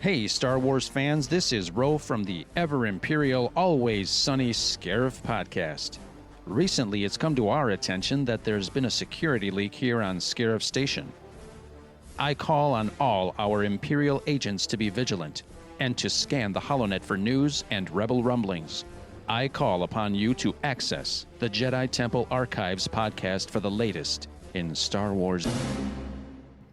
Hey, Star Wars fans, this is Ro from the ever imperial, always sunny Scarif podcast. Recently, it's come to our attention that there's been a security leak here on Scarif Station. I call on all our Imperial agents to be vigilant and to scan the HoloNet for news and rebel rumblings. I call upon you to access the Jedi Temple Archives podcast for the latest in Star Wars.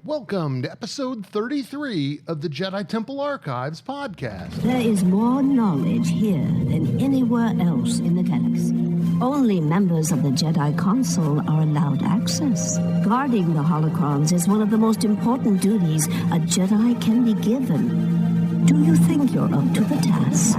Welcome to episode 33 of the Jedi Temple Archives podcast. There is more knowledge here than anywhere else in the galaxy. Only members of the Jedi Council are allowed access. Guarding the holocrons is one of the most important duties a Jedi can be given. Do you think you're up to the task?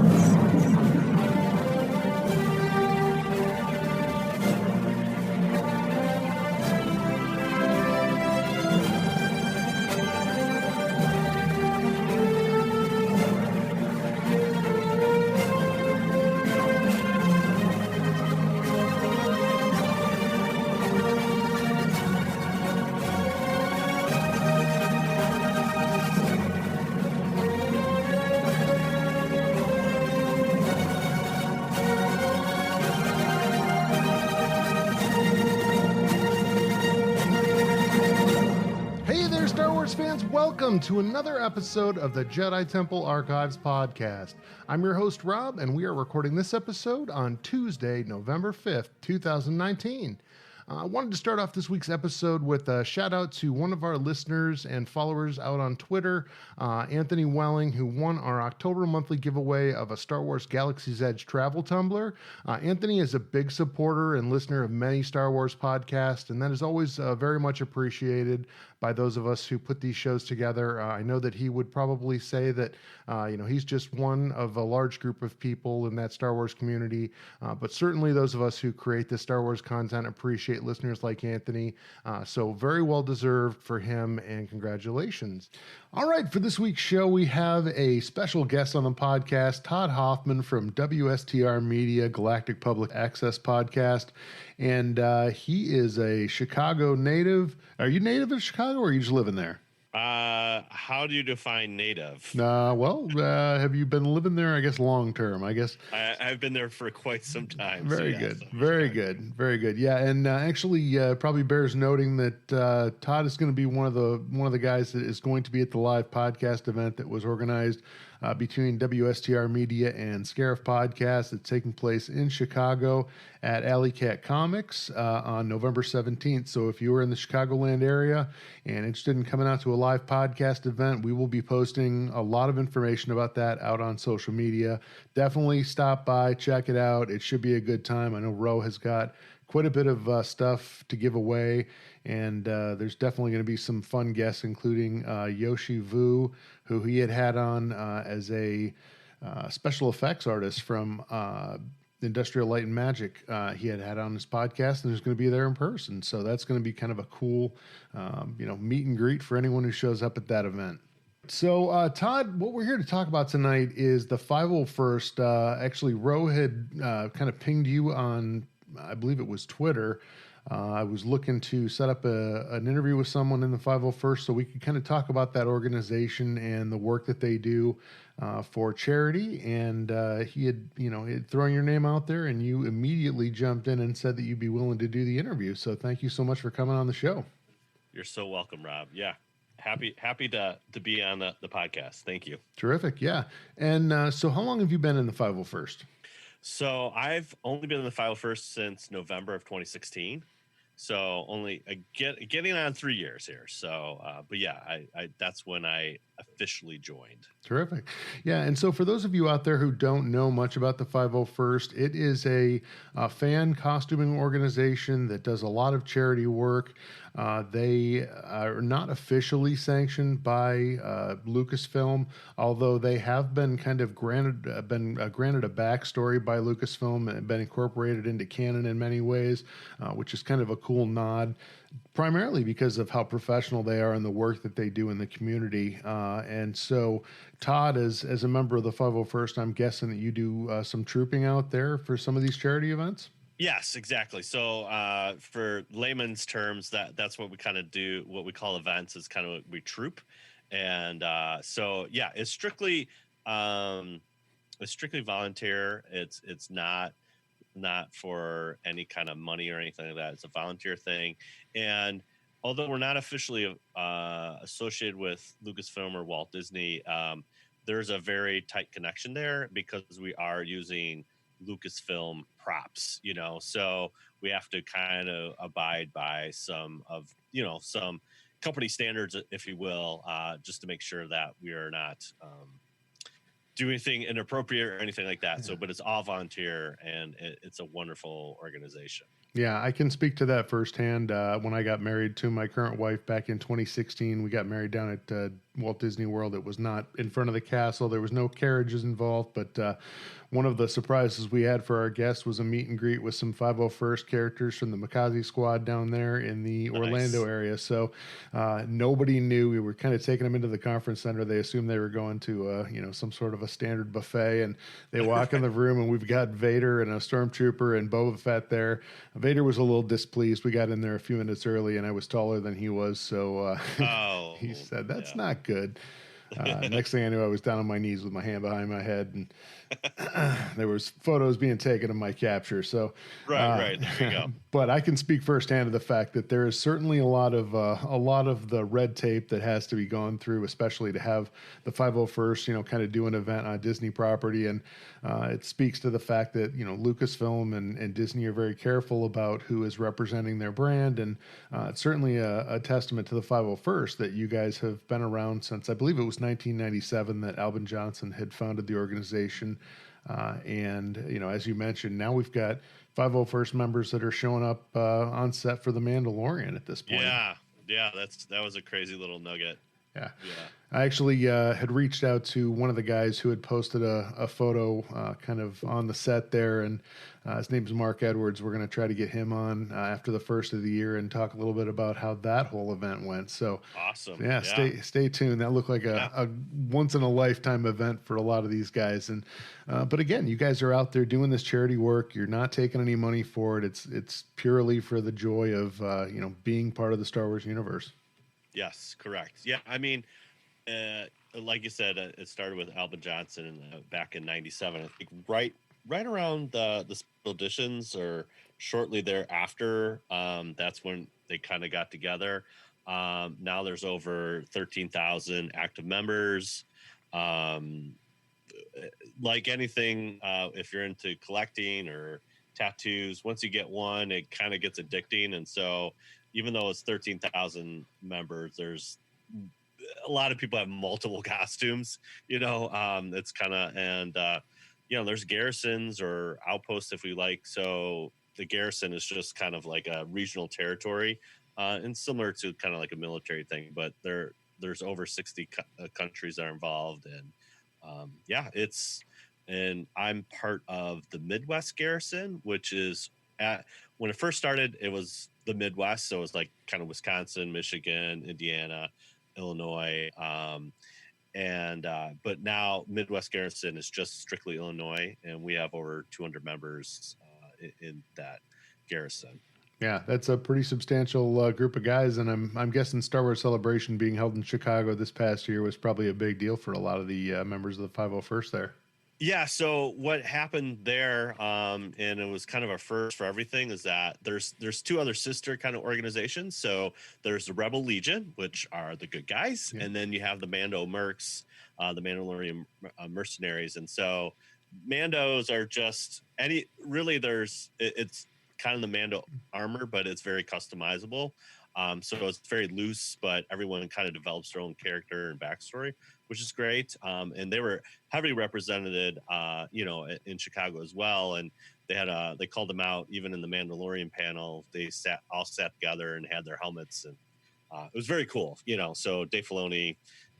Welcome to another episode of the Jedi Temple Archives podcast. I'm your host, Rob, and we are recording this episode on Tuesday, November 5th, 2019. I wanted to start off this week's episode with a shout out to one of our listeners and followers out on Twitter, Anthony Welling, who won our October monthly giveaway of a Star Wars Galaxy's Edge travel tumbler. Anthony is a big supporter and listener of many Star Wars podcasts, and that is always very much appreciated by those of us who put these shows together. I know that he would probably say that, he's just one of a large group of people in that Star Wars community, but certainly those of us who create this Star Wars content appreciate listeners like Anthony. So very well deserved for him, and congratulations. All right, for this week's show, we have a special guest on the podcast, Todd Hoffman from WSTR Media, Galactic Public Access Podcast. And he is a Chicago native. Are you native in Chicago, or are you just living there? How do you define native? Have you been living there, I guess, long term? I guess I've been there for quite some time. Very good. Yeah, and actually, probably bears noting that Todd is going to be one of the guys that is going to be at the live podcast event that was organized between WSTR Media and Scarif Podcast. That's taking place in Chicago at Alley Cat Comics on November 17th. So if you are in the Chicagoland area and interested in coming out to a live podcast event, we will be posting a lot of information about that out on social media. Definitely stop by, check it out. It should be a good time. I know Ro has got quite a bit of stuff to give away, and there's definitely going to be some fun guests, including Yoshi Vu, who he had on as a special effects artist from Industrial Light and Magic. He had on his podcast, and he's going to be there in person. So that's going to be kind of a cool, meet and greet for anyone who shows up at that event. So, Todd, what we're here to talk about tonight is the 501st. Actually, Ro had kind of pinged you on, I believe it was Twitter. I was looking to set up an interview with someone in the 501st so we could kind of talk about that organization and the work that they do for charity. And he had thrown your name out there, and you immediately jumped in and said that you'd be willing to do the interview. So thank you so much for coming on the show. You're so welcome, Rob. Yeah. Happy to be on the podcast. Thank you. Terrific. Yeah. And so how long have you been in the 501st? So I've only been in the 501st since November of 2016. So only getting on 3 years here. So, but yeah, I that's when I officially joined. Terrific. Yeah. And so for those of you out there who don't know much about the 501st, it is a fan costuming organization that does a lot of charity work. They are not officially sanctioned by Lucasfilm, although they have been kind of granted a backstory by Lucasfilm and been incorporated into canon in many ways, which is kind of a cool nod, primarily because of how professional they are and the work that they do in the community. And so, Todd, as a member of the 501st, I'm guessing that you do some trooping out there for some of these charity events? Yes, exactly. So for layman's terms, that's what we kind of do. What we call events is kind of we troop. And so yeah, it's strictly volunteer. It's not for any kind of money or anything like that. It's a volunteer thing. And although we're not officially associated with Lucasfilm or Walt Disney, there's a very tight connection there because we are using Lucasfilm props, so we have to kind of abide by some company standards, if you will, just to make sure that we are not do anything inappropriate or anything like that. So, but it's all volunteer, and it's a wonderful organization. Yeah, I can speak to that firsthand. When I got married to my current wife back in 2016, we got married down at Walt Disney World. It was not in front of the castle. There was no carriages involved, but one of the surprises we had for our guests was a meet and greet with some 501st characters from the Makazi squad down there in the Orlando area. So nobody knew. We were kind of taking them into the conference center. They assumed they were going to some sort of a standard buffet, and they walk in the room, and we've got Vader and a stormtrooper and Boba Fett there. Vader was a little displeased. We got in there a few minutes early, and I was taller than he was, so he said, "That's not good." Next thing I knew, I was down on my knees with my hand behind my head, and there was photos being taken of my capture. So right, there you go. But I can speak firsthand to the fact that there is certainly a lot of the red tape that has to be gone through, especially to have the 501st, kind of do an event on Disney property, and it speaks to the fact that Lucasfilm and Disney are very careful about who is representing their brand, and it's certainly a testament to the 501st that you guys have been around since, I believe it was 1997 that Albin Johnson had founded the organization. And as you mentioned, now we've got 501st members that are showing up on set for The Mandalorian at this point. Yeah, that was a crazy little nugget. Yeah. I actually had reached out to one of the guys who had posted a photo kind of on the set there, and his name's Mark Edwards. We're going to try to get him on after the first of the year and talk a little bit about how that whole event went. So awesome. Yeah. Stay tuned. That looked like a once in a lifetime event for a lot of these guys. And but again, you guys are out there doing this charity work. You're not taking any money for it. It's purely for the joy of being part of the Star Wars universe. Yes, correct. Yeah, I mean, like you said, it started with Albin Johnson back in '97. I think right around the special editions or shortly thereafter. That's when they kind of got together. Now there's over 13,000 active members. Like anything, if you're into collecting or tattoos, once you get one, it kind of gets addicting, and so. Even though it's 13,000 members, there's a lot of people have multiple costumes, it's kind of, and, there's garrisons or outposts if we like. So the garrison is just kind of like a regional territory and similar to kind of like a military thing, but there's over 60 countries that are involved. And and I'm part of the Midwest garrison, which is when it first started, it was the Midwest. So it's like kind of Wisconsin, Michigan, Indiana, Illinois. But now Midwest Garrison is just strictly Illinois, and we have over 200 members in that garrison. Yeah, that's a pretty substantial group of guys, and I'm guessing Star Wars Celebration being held in Chicago this past year was probably a big deal for a lot of the members of the 501st there. Yeah, so what happened there, and it was kind of a first for everything, is that there's two other sister kind of organizations. So there's the Rebel Legion, which are the good guys, and then you have the Mando Mercs, the Mandalorian mercenaries. And so Mandos are just it's kind of the Mando armor, but it's very customizable. So it's very loose, but everyone kind of develops their own character and backstory, which is great. And they were heavily represented, in Chicago as well. And they called them out even in the Mandalorian panel. They all sat together and had their helmets, and it was very cool. So Dave Filoni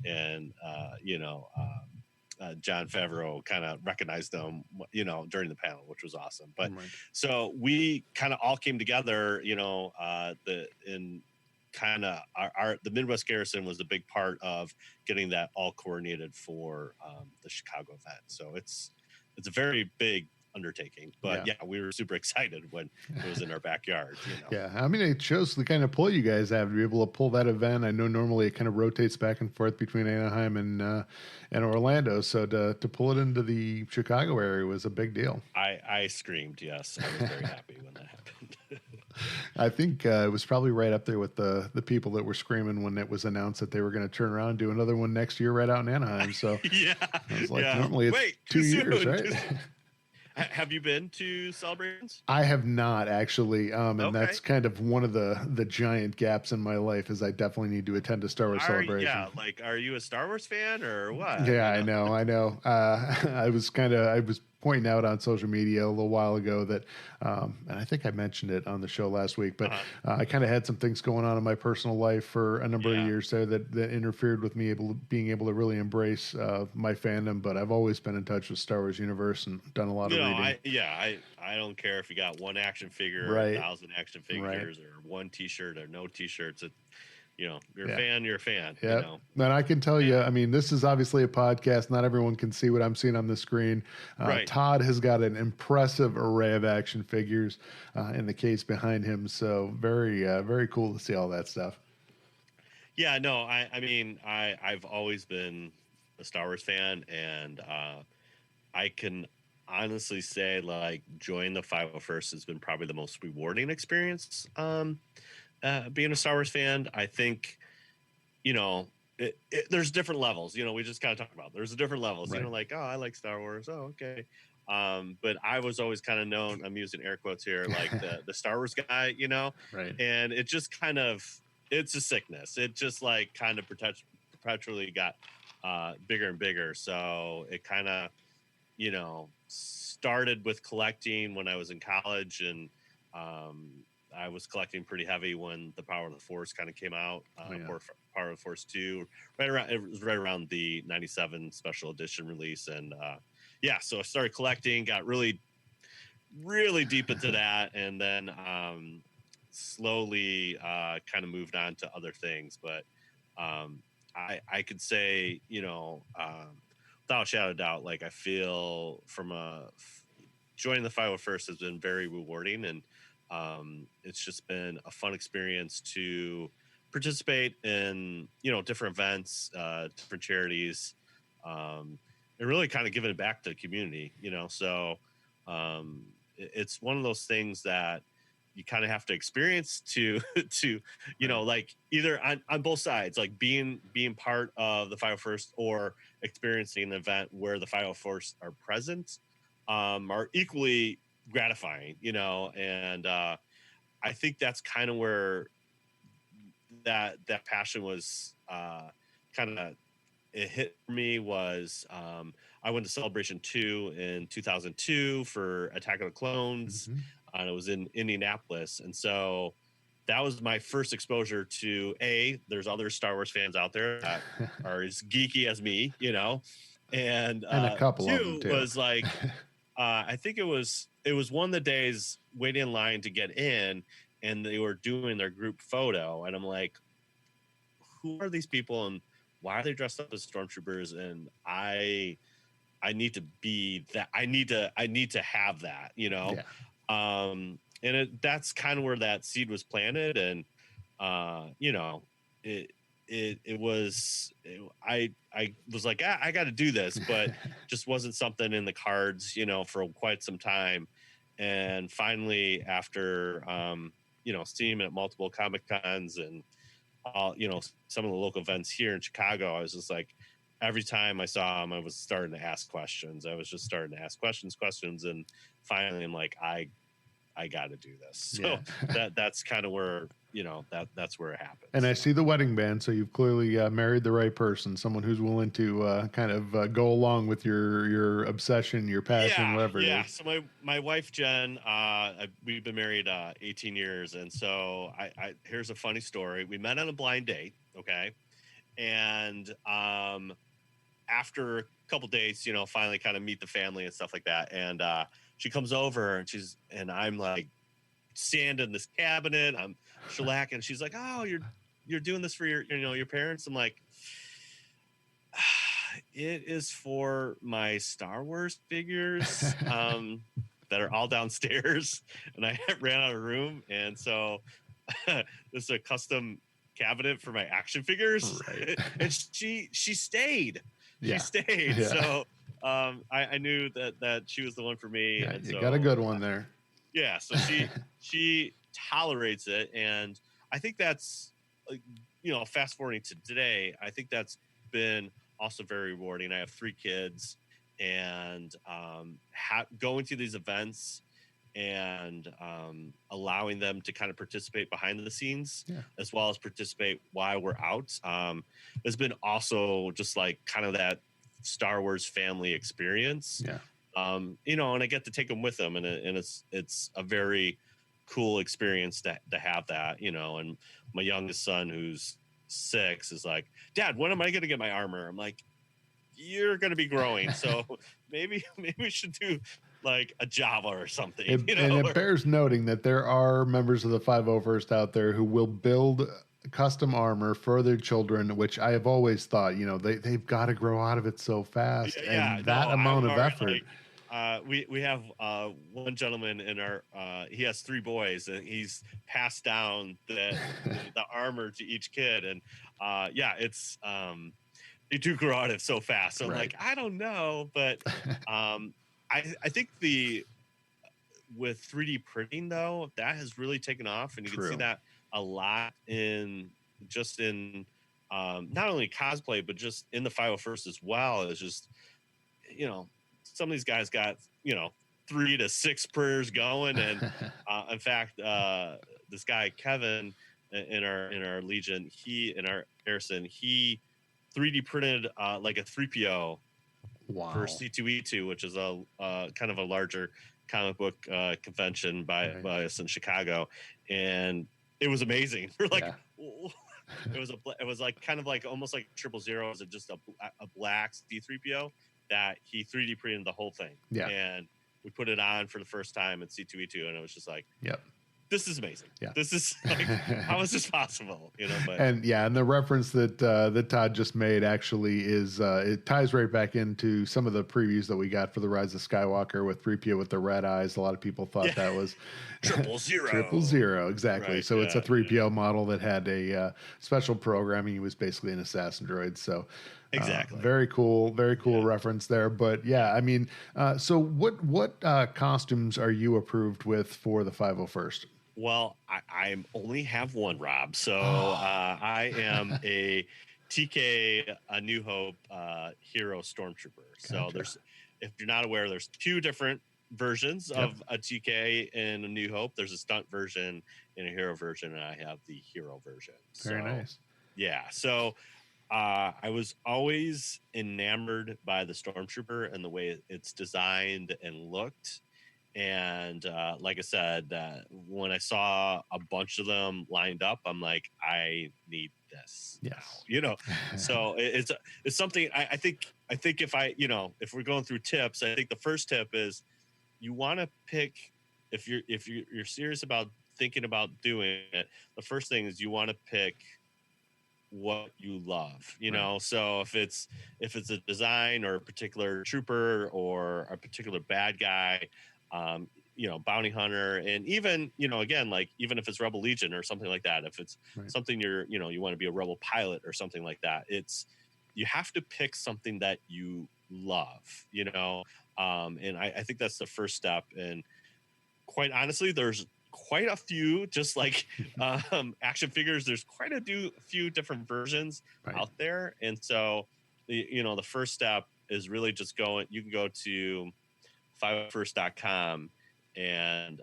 and Jon Favreau kind of recognized them, during the panel, which was awesome. But so we kind of all came together, the Midwest Garrison was a big part of getting that all coordinated for the Chicago event. So it's a very big undertaking. But yeah, we were super excited when it was in our backyard. Yeah, I mean, it shows the kind of pull you guys have to be able to pull that event. I know normally it kind of rotates back and forth between Anaheim and Orlando, so to pull it into the Chicago area was a big deal. I screamed yes. I was very happy when that happened. I think it was probably right up there with the people that were screaming when it was announced that they were going to turn around and do another one next year right out in Anaheim. So yeah, I was like, normally it's 2 years, right? Have you been to celebrations? I have not actually, and that's kind of one of the giant gaps in my life. Is I definitely need to attend a Star Wars celebration. Yeah, like, are you a Star Wars fan or what? Yeah, I know. I was pointing out on social media a little while ago that, and I think I mentioned it on the show last week, but I kind of had some things going on in my personal life for a number of years there that interfered with me being able to really embrace my fandom. But I've always been in touch with Star Wars universe and done a lot of reading. I don't care if you got one action figure, or 1,000 action figures, or one T-shirt or no T-shirts. You're a fan, you're a fan. Yeah. And I can tell you, I mean, this is obviously a podcast. Not everyone can see what I'm seeing on the screen. Todd has got an impressive array of action figures in the case behind him. So very cool to see all that stuff. Yeah, no, I mean, I've always been a Star Wars fan, and I can honestly say, like, joining the 501st has been probably the most rewarding experience. Being a Star Wars fan, I think, there's different levels. We just kind of talked about there's different levels. Right. Like, oh, I like Star Wars. Oh, okay. But I was always kind of known, I'm using air quotes here, like the Star Wars guy, Right. And it just kind of, it's a sickness. It just like kind of perpetually got bigger and bigger. So it kind of, started with collecting when I was in college, and I was collecting pretty heavy when the Power of the Force kind of came out. Power of the Force 2, it was right around the 97 special edition release. And so I started collecting, got really, really deep into that. And then slowly kind of moved on to other things. But I could say, without a shadow of doubt, like I feel joining the 501st has been very rewarding, and it's just been a fun experience to participate in, different events, different charities, and really kind of giving it back to the community, So it's one of those things that you kind of have to experience to like either on both sides, like being part of the 501st or experiencing an event where the 501st are present, are equally gratifying, and I think that's kind of where that passion was kind of it hit me. Was I went to Celebration 2 in 2002 for Attack of the Clones, and it was in Indianapolis, and so that was my first exposure to there's other Star Wars fans out there that are as geeky as me, and a couple two of them too. Was like I think it was one of the days waiting in line to get in, and they were doing their group photo, and I'm like, who are these people and why are they dressed up as stormtroopers? And I need to be that. I need to have that, and that's kind of where that seed was planted. And it was, I was like, I got to do this, but just wasn't something in the cards, for quite some time. And finally, after, seeing him at multiple Comic Cons and, some of the local events here in Chicago, I was just like, every time I saw him, I was starting to ask questions. I was just starting to ask questions. And finally I'm like, I got to do this. So that's kind of where, that's where it happens. And I see the wedding band. So you've clearly married the right person, someone who's willing to kind of go along with your obsession, your passion, whatever it is. Yeah. So my wife, Jen, we've been married 18 years. And so I here's a funny story. We met on a blind date. Okay. And after a couple dates, finally kind of meet the family and stuff like that. And she comes over and I'm like standing in this cabinet, I'm shellacking. She's like, "Oh, you're doing this for your parents?" I'm like, It is for my Star Wars figures that are all downstairs, and I ran out of room, and so this is a custom cabinet for my action figures, Right. and she stayed. Yeah. She stayed. Yeah. So I knew that she was the one for me, Yeah, and you so got a good one there. yeah. So she tolerates it, and I think that's fast forwarding to today. I think that's been also very rewarding. I have 3 kids, and going to these events and allowing them to kind of participate behind the scenes as well as participate while we're out has been also just like kind of that Star Wars family experience. And I get to take them with them, and it's a very cool experience to have that, and my youngest son, who's 6, is like, Dad, when am I going to get my armor? I'm like, you're going to be growing, so maybe we should do like a Java or something. And it bears noting that there are members of the 501st out there who will build custom armor for their children, which I have always thought, they've got to grow out of it so fast. Amount of effort. We have one gentleman in our he has 3 boys, and he's passed down the armor to each kid, and it's they do grow out of it so fast. So I'm like, I don't know, but I think with 3D printing though, that has really taken off, and you can see that a lot in not only cosplay but just in the 501st as well. It's just some of these guys got 3 to 6 prayers going, and in fact this guy Kevin in our Legion, he 3D printed like a 3PO for C2E2, which is a kind of a larger comic book convention by us in Chicago, and it was amazing. We're like, it was like kind of like almost like 000. Is it just a black C3PO that he 3D printed the whole thing? And we put it on for the first time at C2E2, and it was just like, this is amazing. This is like, how is this possible? But and the reference that Todd just made actually is it ties right back into some of the previews that we got for the Rise of Skywalker with 3PO with the red eyes. A lot of people thought that was 000. Exactly. Right, so it's a 3PO model that had a special programming. He was basically an assassin droid. So exactly. Very cool reference there. But I mean, so what costumes are you approved with for the 501st? Well, I only have one, Rob. So I am a TK, A New Hope hero stormtrooper. So if you're not aware, there's 2 different versions of a TK in A New Hope. There's a stunt version and a hero version, and I have the hero version. Very nice. Yeah. So I was always enamored by the stormtrooper and the way it's designed and looked. And like I said, when I saw a bunch of them lined up, I'm like, I need this. Now, so it's something I think if we're going through tips, I think the first tip is you want to pick, if you're serious about thinking about doing it, the first thing is you want to pick what you love, so if it's a design or a particular trooper or a particular bad guy, bounty hunter, and even again, like even if it's Rebel Legion or something like that, if it's something you want to be a Rebel pilot or something like that, you have to pick something that you love, and I think that's the first step. And quite honestly, there's quite a few, just like action figures, there's quite a few different versions out there. And so the first step is really just you can go to 501st.com, and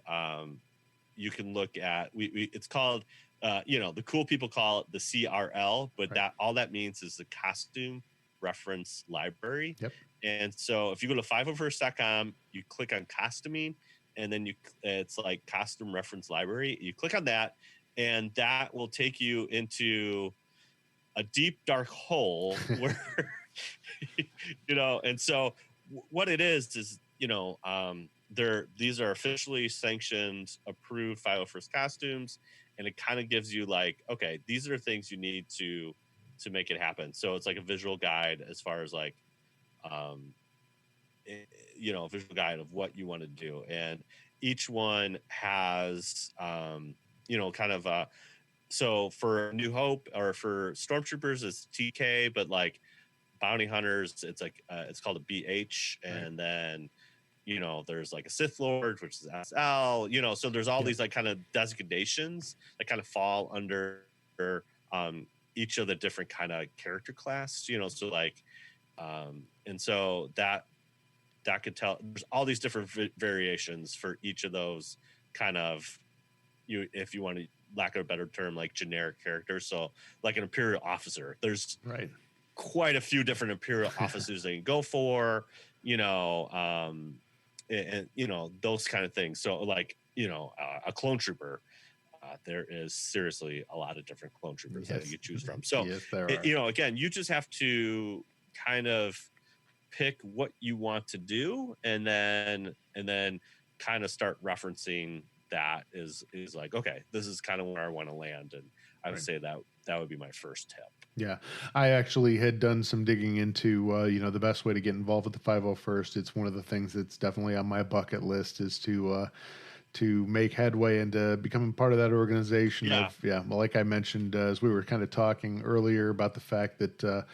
you can look at it's called the cool people call it the CRL, but that all that means is the Costume Reference Library. And so if you go to 501st.com, you click on costuming, and then it's like Costume Reference Library. You click on that, and that will take you into a deep dark hole where and so what it is these are officially sanctioned, approved 501st costumes, and it kind of gives you like, okay, these are things you need to make it happen. So it's like a visual guide as far as like visual guide of what you want to do, and each one has kind of so for New Hope or for Stormtroopers it's TK, but like bounty hunters it's like it's called a BH, and then there's like a Sith Lord, which is SL, so there's all these like kind of designations that kind of fall under each of the different kind of character class, so like and so that could tell there's all these different variations for each of those kind of, if you want to, lack of a better term, like generic characters. So like an Imperial officer, there's quite a few different Imperial officers they can go for, and those kind of things. So like a clone trooper, there is seriously a lot of different clone troopers that you could choose from. So again, you just have to kind of pick what you want to do, and then kind of start referencing that is like, okay, this is kind of where I want to land. And I would say that would be my first tip. Yeah, I actually had done some digging into, the best way to get involved with the 501st. It's one of the things that's definitely on my bucket list is to make headway into becoming part of that organization. Well, like I mentioned, as we were kind of talking earlier about the fact that,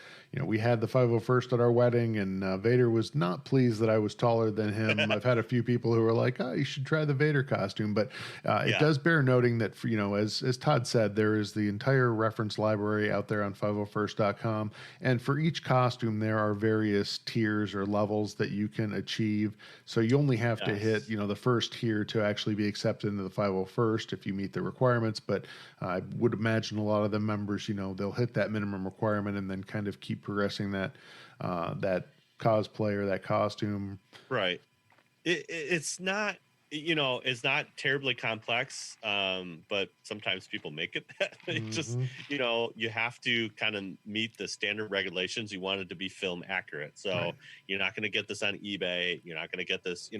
we had the 501st at our wedding, and Vader was not pleased that I was taller than him. I've had a few people who were like, oh, you should try the Vader costume. But it does bear noting that, as Todd said, there is the entire reference library out there on 501st.com. And for each costume, there are various tiers or levels that you can achieve. So you only have to hit, the first tier to actually be accepted into the 501st if you meet the requirements. But I would imagine a lot of the members, they'll hit that minimum requirement and then kind of keep progressing that cosplay or that costume. Right. It's not, it's not terribly complex, but sometimes people make it that. It just, you have to kind of meet the standard regulations. You want it to be film accurate. So you're not going to get this on eBay. You're not going to get this,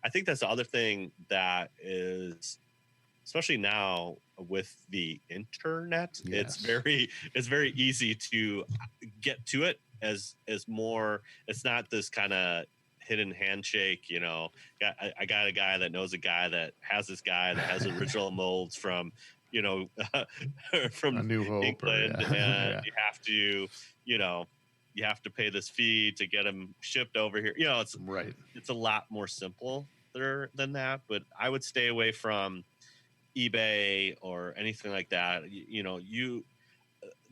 I think that's the other thing that is, especially now with the internet, it's very easy to get to it as more. It's not this kind of hidden handshake. I got a guy that knows a guy that has this guy that has original molds from from A New Hope, England, and you have to pay this fee to get them shipped over here. It's a lot more simple there than that. But I would stay away from eBay or anything like that.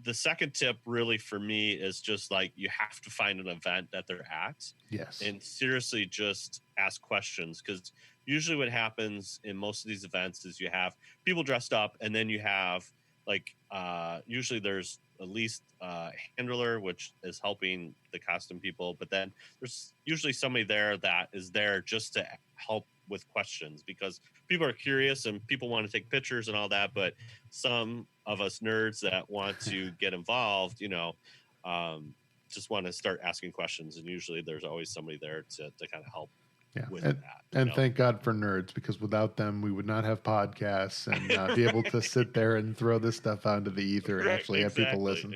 The second tip really for me is just like, you have to find an event that they're at. Yes. And seriously just ask questions, because usually what happens in most of these events is you have people dressed up, and then you have like usually there's at least a handler, which is helping the costume people, but then there's usually somebody there that is there just to help with questions, because people are curious and people want to take pictures and all that, but some of us nerds that want to get involved, just want to start asking questions, and usually there's always somebody there to kind of help with that. And thank God for nerds, because without them, we would not have podcasts and be able to sit there and throw this stuff out into the ether and actually have people listen.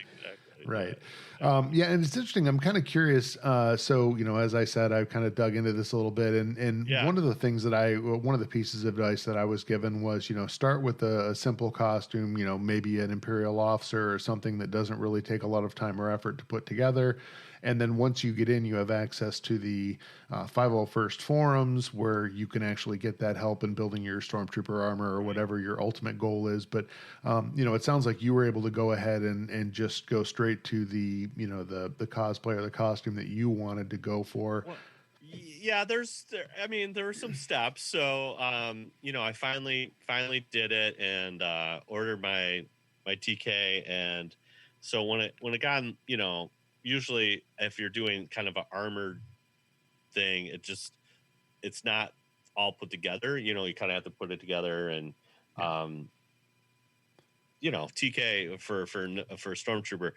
Right. And it's interesting. I'm kind of curious. So, as I said, I've kind of dug into this a little bit, and one of the things one of the pieces of advice that I was given was, start with a simple costume, maybe an Imperial officer or something that doesn't really take a lot of time or effort to put together. And then once you get in, you have access to the 501st forums, where you can actually get that help in building your Stormtrooper armor or whatever your ultimate goal is. But, it sounds like you were able to go ahead and just go straight to the cosplay or the costume that you wanted to go for. Well, there were some steps. So, I finally did it and ordered my TK. And so when it got, usually if you're doing kind of an armored thing, it's not all put together. You kind of have to put it together, and TK for Stormtrooper,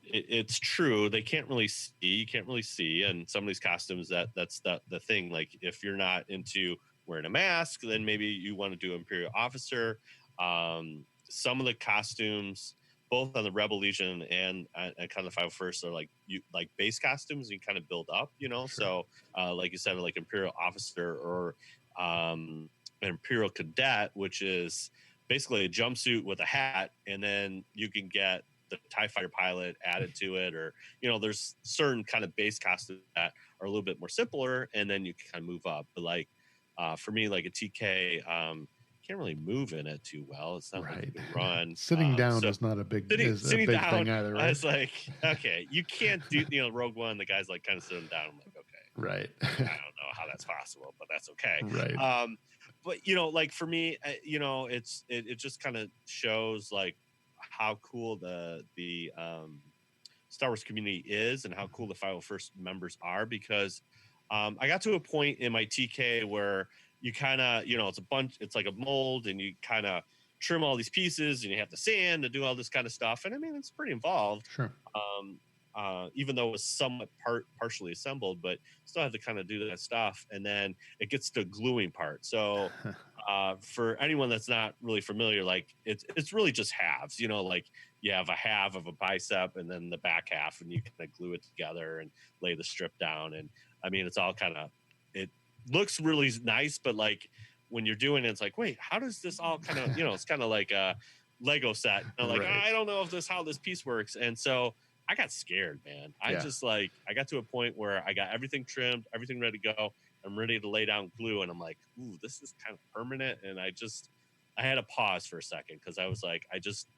it's true, they can't really see. You can't really see, and some of these costumes that's the thing. Like, if you're not into wearing a mask, then maybe you want to do Imperial officer. Some of the costumes both on the Rebel Legion and kind of the 501st are like base costumes you kind of build up, Sure. So like you said, like Imperial Officer or an Imperial Cadet, which is basically a jumpsuit with a hat, and then you can get the TIE fighter pilot added to it, or there's certain kind of base costumes that are a little bit more simpler, and then you can kind of move up. But like for me, like a TK, can't really move in it too well. It's not like you can run. Sitting down is not a big sitting big down, thing either, right? I was like, okay, you can't do Rogue One. The guy's like kind of sitting down. I'm like, okay, right. I don't know how that's possible, but that's okay. Right. But like for me, it just kind of shows like how cool the Star Wars community is and how cool the 501st members are, because I got to a point in my TK where you kind of, it's like a mold, and you kind of trim all these pieces, and you have to sand and do all this kind of stuff. And I mean, it's pretty involved. Sure. Even though it was somewhat partially assembled, but still have to kind of do that stuff. And then it gets to the gluing part. So for anyone that's not really familiar, like it's really just halves, like you have a half of a bicep and then the back half, and you kind of glue it together and lay the strip down. And I mean, it's all kind of, it looks really nice, but like when you're doing it, it's like, wait, how does this all kind of, it's kind of like a Lego set. Like, Right. I don't know if how this piece works. And so I got scared, man. I got to a point where I got everything trimmed, everything ready to go. I'm ready to lay down glue, and I'm like, ooh, this is kind of permanent. And I had to pause for a second, because I was like, I just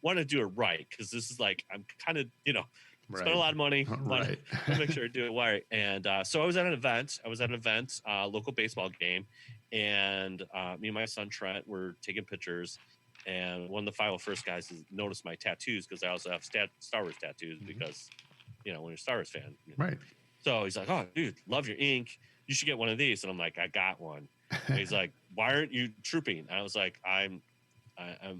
want to do it right, because this is like, I'm kind of, spend a lot of money, Right. to make sure I do it right. And so I was at an event. Local baseball game, and me and my son Trent were taking pictures. And one of the 501st guys noticed my tattoos, because I also have Star Wars tattoos, because, when you're a Star Wars fan. Right. So he's like, oh, dude, love your ink. You should get one of these. And I'm like, I got one. And he's like, why aren't you trooping? And I was like, I'm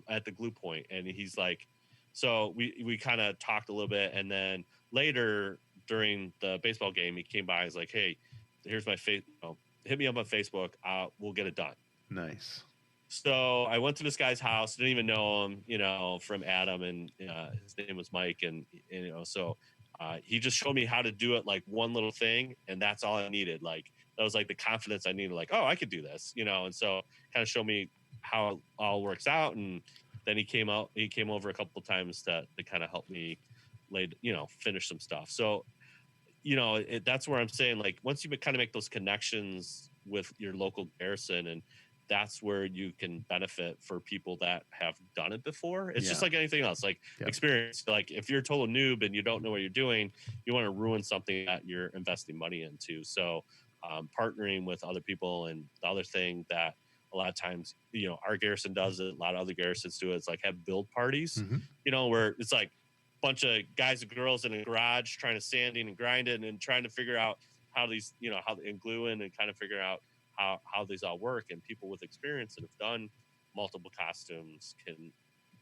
at the glue point. And he's like, so we kind of talked a little bit. And then later during the baseball game, he came by. He's like, hey, here's my face. Hit me up on Facebook. We'll get it done. Nice. So I went to this guy's house, didn't even know him, from Adam, and his name was Mike. And, so he just showed me how to do it, like one little thing. And that's all I needed. Like, that was like the confidence I needed, like, oh, I could do this, and so kind of showed me how it all works out. And then he came over a couple of times to kind of help me finish some stuff. So, that's where I'm saying, like, once you kind of make those connections with your local garrison, and that's where you can benefit for people that have done it before. It's just like anything else, like experience. Like if you're a total noob and you don't know what you're doing, you want to ruin something that you're investing money into. So partnering with other people, and the other thing that a lot of times, our garrison does it, a lot of other garrisons do it, it's like have build parties, where it's like a bunch of guys and girls in a garage trying to sanding and grinding and trying to figure out how these, and gluing, and kind of figure out how these all work. And people with experience that have done multiple costumes can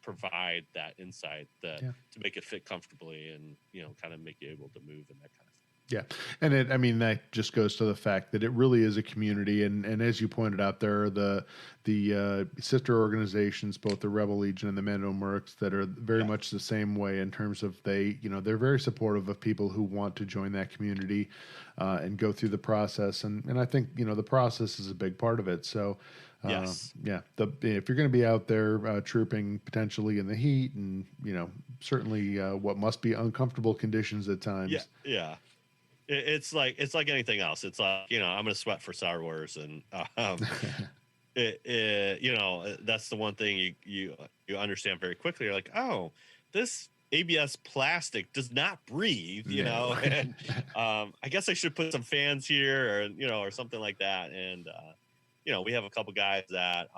provide that insight to make it fit comfortably, and kind of make you able to move and that kind of thing. Yeah. And that just goes to the fact that it really is a community. And as you pointed out, there are the sister organizations, both the Rebel Legion and the Mando Mercs, that are very much the same way in terms of they're very supportive of people who want to join that community and go through the process. And I think, the process is a big part of it. So, if you're going to be out there trooping potentially in the heat and, certainly what must be uncomfortable conditions at times. Yeah. It's like anything else. It's like, I'm going to sweat for Star Wars. And, that's the one thing you understand very quickly. You're like, oh, this ABS plastic does not breathe, and I guess I should put some fans here, or something like that. And, we have a couple guys that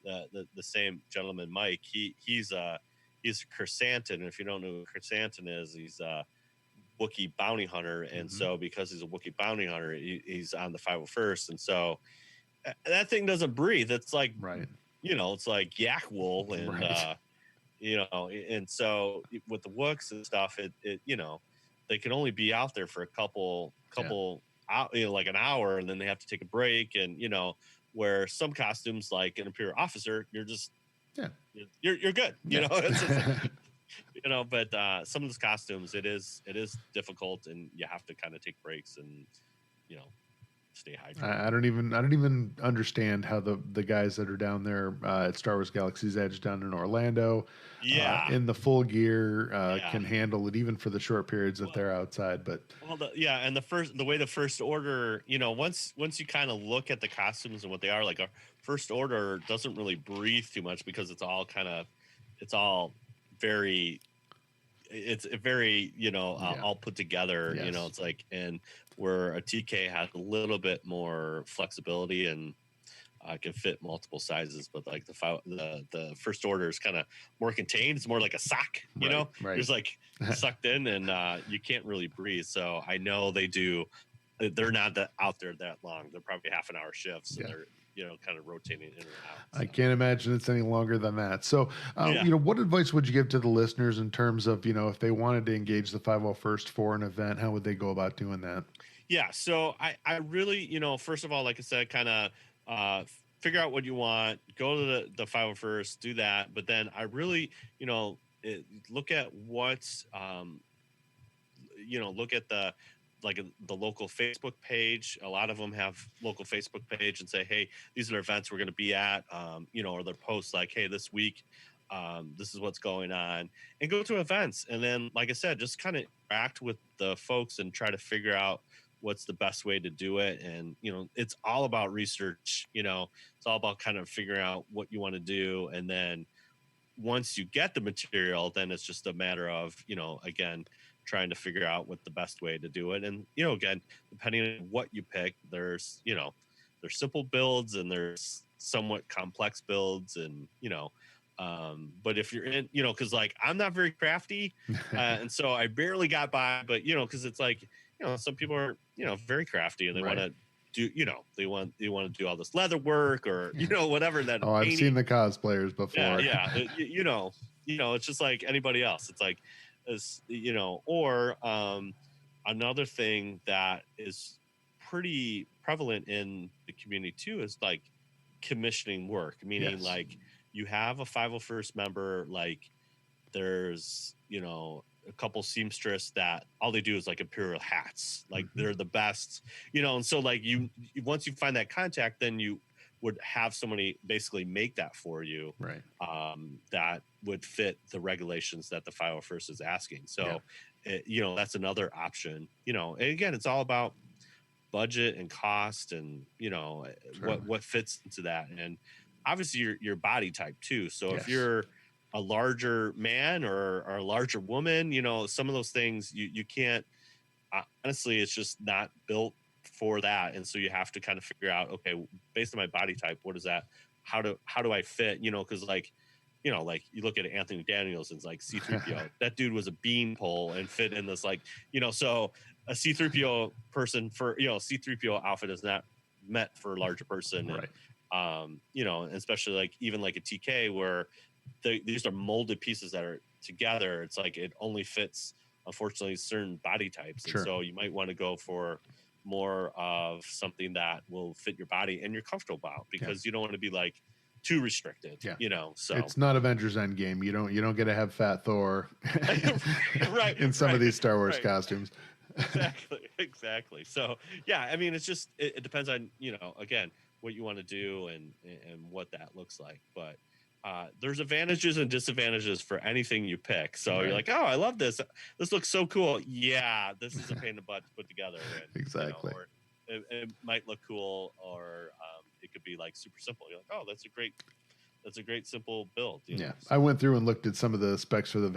the same gentleman, Mike, he's a Chrysanthemum. And if you don't know who Chrysanthemum is, he's a Wookiee bounty hunter. And so because he's a Wookiee bounty hunter, he's on the 501st. And so that thing doesn't breathe. It's like, it's like yak wool. And, and so with the Wooks and stuff, it they can only be out there for a couple like an hour, and then they have to take a break. And, where some costumes like an Imperial officer, you're just Yeah. you're good. You know, you know, but some of those costumes, it is difficult, and you have to kind of take breaks and, you know, stay hydrated. I don't even understand how the guys that are down there at Star Wars Galaxy's Edge down in Orlando, Yeah. in the full gear, Yeah. can handle it even for the short periods that they're outside. But Well, and the way the First Order, you know, once you kind of look at the costumes and what they are, like, a First Order doesn't really breathe too much because it's all very, it's very, you know, all put together. Yes. You know, it's like, and where a TK has a little bit more flexibility and can fit multiple sizes, but like the First Order is kind of more contained. It's more like a sock, you know, it's like sucked in, and you can't really breathe. So I know they're not out there that long. They're probably half an hour shifts, and they're, you know, kind of rotating in and out. So. I can't imagine it's any longer than that. So, you know, what advice would you give to the listeners in terms of, you know, if they wanted to engage the 501st for an event, how would they go about doing that? Yeah. So I really, you know, first of all, like I said, kind of figure out what you want, go to the 501st, do that. But then I really, you know, look at what's, you know, look at the local Facebook page. A lot of them have local Facebook page and say, hey, these are the events we're going to be at, you know, or their posts like, hey, this week, this is what's going on, and go to events. And then, like I said, just kind of interact with the folks and try to figure out what's the best way to do it. And, you know, it's all about research, you know, it's all about kind of figuring out what you want to do. And then once you get the material, then it's just a matter of, you know, again, trying to figure out what the best way to do it. And, you know, again, depending on what you pick, there's, you know, there's simple builds and there's somewhat complex builds, and, you know, but if you're in, you know, cause like I'm not very crafty, and so I barely got by, but, you know, cause it's like, you know, some people are, you know, very crafty and they want to do, you know, they want to do all this leather work or, you know, whatever that. Oh, I've seen the cosplayers before. Yeah. You know, it's just like anybody else. It's like, you know, or another thing that is pretty prevalent in the community too is like commissioning work, meaning like you have a 501st member, like there's, you know, a couple seamstress that all they do is like imperial hats, like they're the best, you know. And so like you once you find that contact, then you would have somebody basically make that for you, right? That would fit the regulations that the 501st is asking. So you know, that's another option, you know. And again, it's all about budget and cost, and, you know, what fits into that, and obviously your body type too. So if you're a larger man or a larger woman, you know, some of those things you can't, honestly, it's just not built for that. And so you have to kind of figure out, okay, based on my body type, what is that? How do I fit? You know, cause like, you know, like you look at Anthony Danielson's like C-3PO, that dude was a beanpole and fit in this, like, you know, so a C-3PO person for, you know, C-3PO outfit is not meant for a larger person. Right. And, you know, especially like even like a TK where these are molded pieces that are together. It's like it only fits, unfortunately, certain body types. And so you might want to go for more of something that will fit your body and you're comfortable about, because you don't want to be like too restricted, you know. So it's not Avengers Endgame. You don't get to have Fat Thor in some of these Star Wars costumes. Exactly. So yeah, I mean, it's just it depends on, you know, again, what you want to do and what that looks like. But there's advantages and disadvantages for anything you pick. So you're like, oh, I love this. This looks so cool. Yeah, this is a pain in the butt to put together. And, exactly. You know, or it might look cool, or it could be like super simple. You're like, oh, that's a great simple build. You know? I went through and looked at some of the specs for the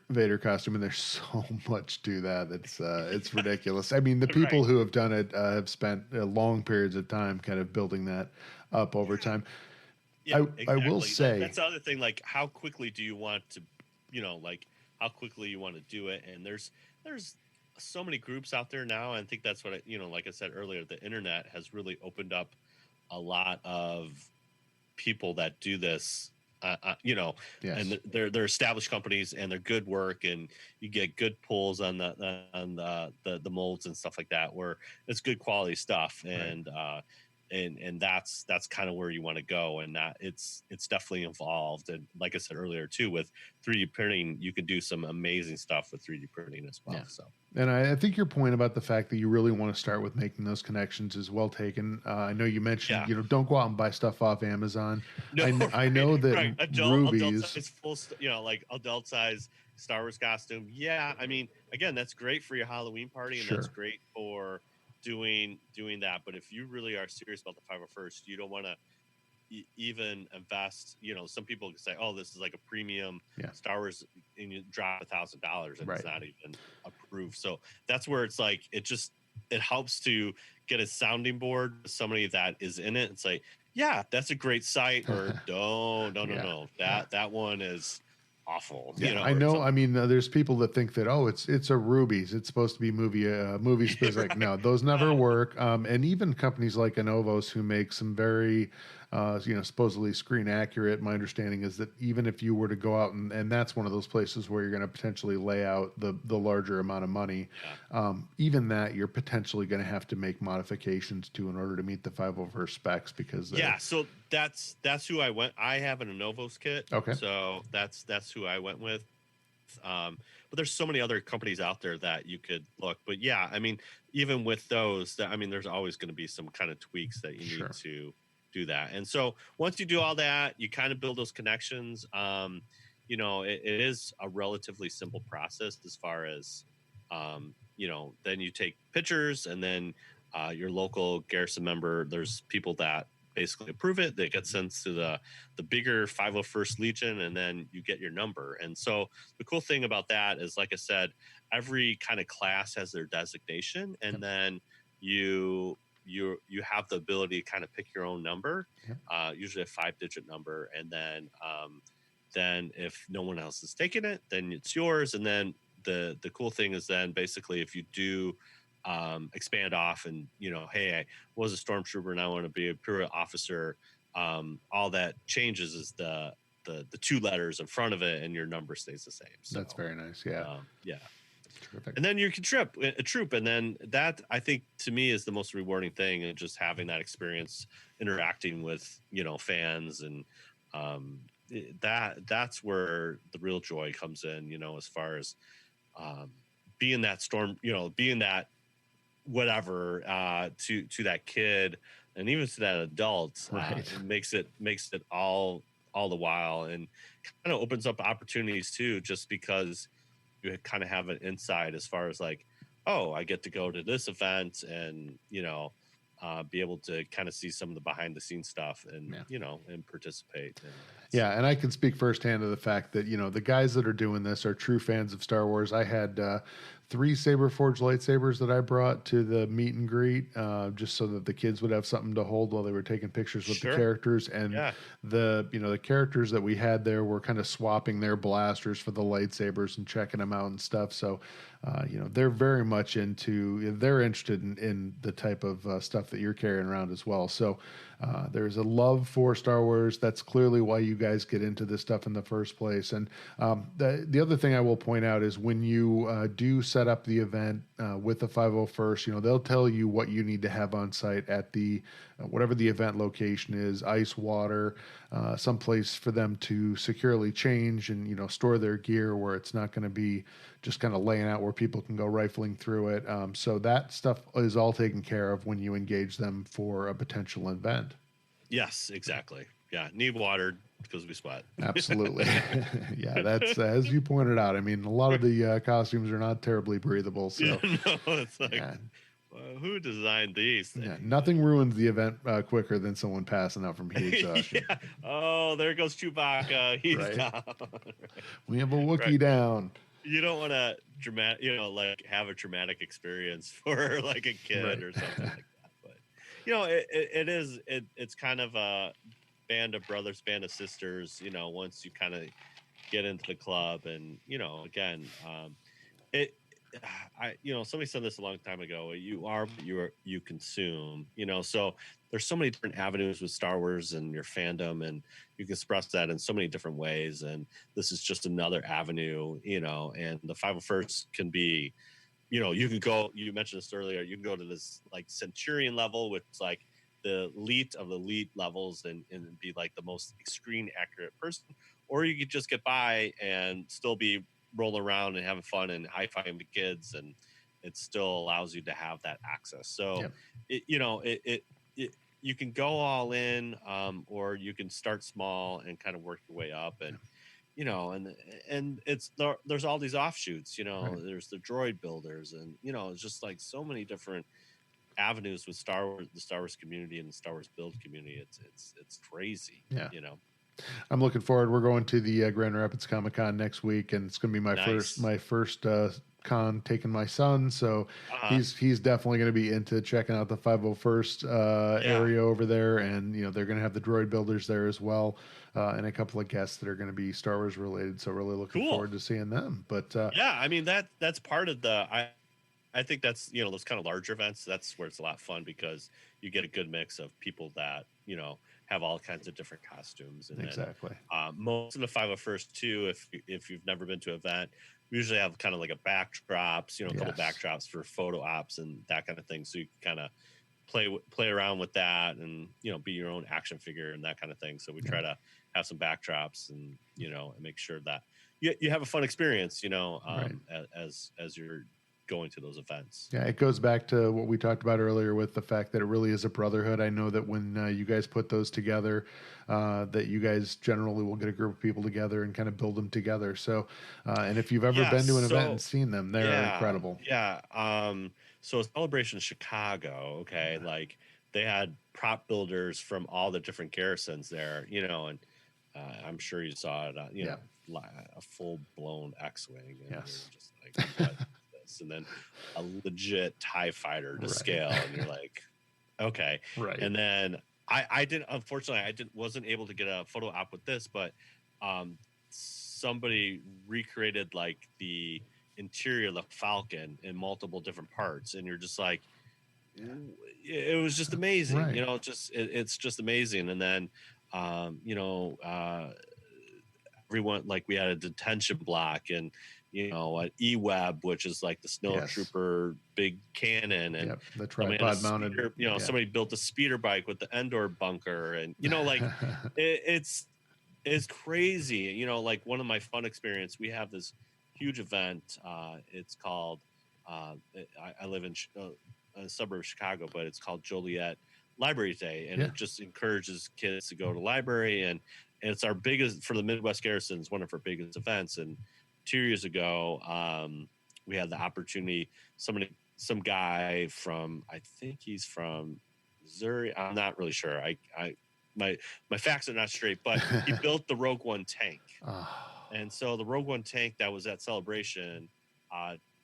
Vader costume, and there's so much to that. It's ridiculous. I mean, the people who have done it have spent long periods of time kind of building that up over time. Yeah, exactly. I will say that's the other thing. Like, how quickly do you want to, you know, like how quickly you want to do it? And there's so many groups out there now. And I think that's what you know, like I said earlier, the internet has really opened up a lot of people that do this. You know, and they're established companies and they're good work, and you get good pulls on the molds and stuff like that, where it's good quality stuff. And and that's kind of where you want to go, and that it's definitely involved. And like I said earlier too, with 3D printing, you could do some amazing stuff with 3D printing as well. Yeah. So, and I think your point about the fact that you really want to start with making those connections is well taken. I know you mentioned, don't go out and buy stuff off Amazon. No, I know that right. Ruby's adult size full, like adult size Star Wars costume. Yeah, I mean, again, that's great for your Halloween party, and that's great for doing that. But if you really are serious about the 501st, you don't want to even invest. Some people can say, "Oh, this is like a premium Star Wars," and you drop $1,000, and it's not even approved. So that's where it's like it helps to get a sounding board with somebody that is in it and say, "Yeah, that's a great site," or "No, that one is awful." I know. I mean, there's people that think that it's a Ruby's. It's supposed to be movie specific. No, those never work. And even companies like Anovos, who make some very supposedly screen accurate. My understanding is that even if you were to go out and that's one of those places where you're going to potentially lay out the larger amount of money, even that you're potentially going to have to make modifications to in order to meet the 501st specs because so that's who I went. I have an Anovos kit. Okay. So that's who I went with. But there's so many other companies out there that you could look. But yeah, I mean, even with those, there's always going to be some kind of tweaks that you need to do that. And so once you do all that, you kind of build those connections. It is a relatively simple process as far as, then you take pictures, and then your local garrison member, there's people that basically approve it. They get sent to the bigger 501st Legion, and then you get your number. And so the cool thing about that is, like I said, every kind of class has their designation, and then you have the ability to kind of pick your own number, usually a 5-digit number, and then if no one else is taking it, then it's yours. And then the cool thing is then basically if you do expand off and hey, I was a stormtrooper and I want to be a Imperial officer, all that changes is the 2 letters in front of it, and your number stays the same. So that's very nice. Terrific. And then you can a troop, and then that, I think, to me is the most rewarding thing, and just having that experience interacting with fans, and that's where the real joy comes in, as far as being that storm, being that whatever to that kid, and even to that adult. It makes it all the while, and kind of opens up opportunities too, just because you kind of have an insight as far as like, oh, I get to go to this event and be able to kind of see some of the behind the scenes stuff and and participate. And I can speak firsthand to the fact that the guys that are doing this are true fans of Star Wars. I had 3 saber forged lightsabers that I brought to the meet and greet, just so that the kids would have something to hold while they were taking pictures with the characters. And the characters that we had there were kind of swapping their blasters for the lightsabers and checking them out and stuff. So they're very much they're interested in the type of stuff that you're carrying around as well. So there's a love for Star Wars. That's clearly why you guys get into this stuff in the first place. And the other thing I will point out is when you do set up the event with the 501st, they'll tell you what you need to have on site at the whatever the event location is: ice, water, some place for them to securely change and store their gear where it's not going to be just kind of laying out where people can go rifling through it. So that stuff is all taken care of when you engage them for a potential event. Yes, exactly. Yeah, need water because we sweat. Absolutely. That's as you pointed out. I mean, a lot of the costumes are not terribly breathable. So it's like, who designed these things? Nothing ruins the event quicker than someone passing out from heat exhaustion. Oh, there goes Chewbacca. He's down. We have a Wookiee down. You don't want to have a traumatic experience for like a kid or something like that. But it's kind of a band of brothers, band of sisters. Once you kind of get into the club, and again, somebody said this a long time ago. You are what you consume. So there's so many different avenues with Star Wars and your fandom, and you can express that in so many different ways. And this is just another avenue, and the 501st can be, you can go, you mentioned this earlier, you can go to this like Centurion level, which is like the elite of the elite levels and be like the most extreme accurate person, or you could just get by and still be rolling around and having fun and high-fiving the kids, and it still allows you to have that access. So Yep. it you can go all in, or you can start small and kind of work your way up. And and there's all these offshoots, Right. there's the droid builders, and it's just like so many different avenues with Star Wars, the Star Wars community and the Star Wars build community. It's crazy. Yeah. I'm looking forward. We're going to the Grand Rapids Comic Con next week, and it's going to be my first con taking my son. So he's definitely going to be into checking out the 501st area over there, and they're going to have the droid builders there as well, and a couple of guests that are going to be Star Wars related. So really looking forward to seeing them. But I mean that's part of the I think that's those kind of larger events. That's where it's a lot of fun because you get a good mix of people that have all kinds of different costumes. And exactly. Then, most of the 501st too, if you've never been to an event, we usually have kind of like a backdrops, a couple backdrops for photo ops and that kind of thing. So you can kind of play around with that and be your own action figure and that kind of thing. So we try to have some backdrops and and make sure that you have a fun experience, as you're going to those events. Yeah, it goes back to what we talked about earlier with the fact that it really is a brotherhood. I know that when you guys put those together, that you guys generally will get a group of people together and kind of build them together. So, and if you've ever been to an event and seen them, they're incredible. Yeah. So Celebration Chicago, okay, like they had prop builders from all the different garrisons there, and I'm sure you saw it, a full blown X-wing. And yes. You're just like, what? And then a legit TIE fighter to scale, and you're like, okay. Right. And then unfortunately I wasn't able to get a photo op with this, but somebody recreated like the interior of the Falcon in multiple different parts, and you're just like, it was just amazing. Right. It's just amazing. And then everyone, like, we had a detention block and an E-Web, which is like the snowtrooper big cannon, and the tripod mounted. Somebody built a speeder bike with the Endor bunker, and like it's crazy. Like one of my fun experience, we have this huge event. It's called I live in a suburb of Chicago, but it's called Joliet Library Day, and it just encourages kids to go to the library, and it's our biggest for the Midwest Garrisons, one of our biggest events. And 2 years ago, we had the opportunity. Some guy from, I think he's from Missouri. I'm not really sure. My facts are not straight, but he built the Rogue One tank. And so the Rogue One tank that was at Celebration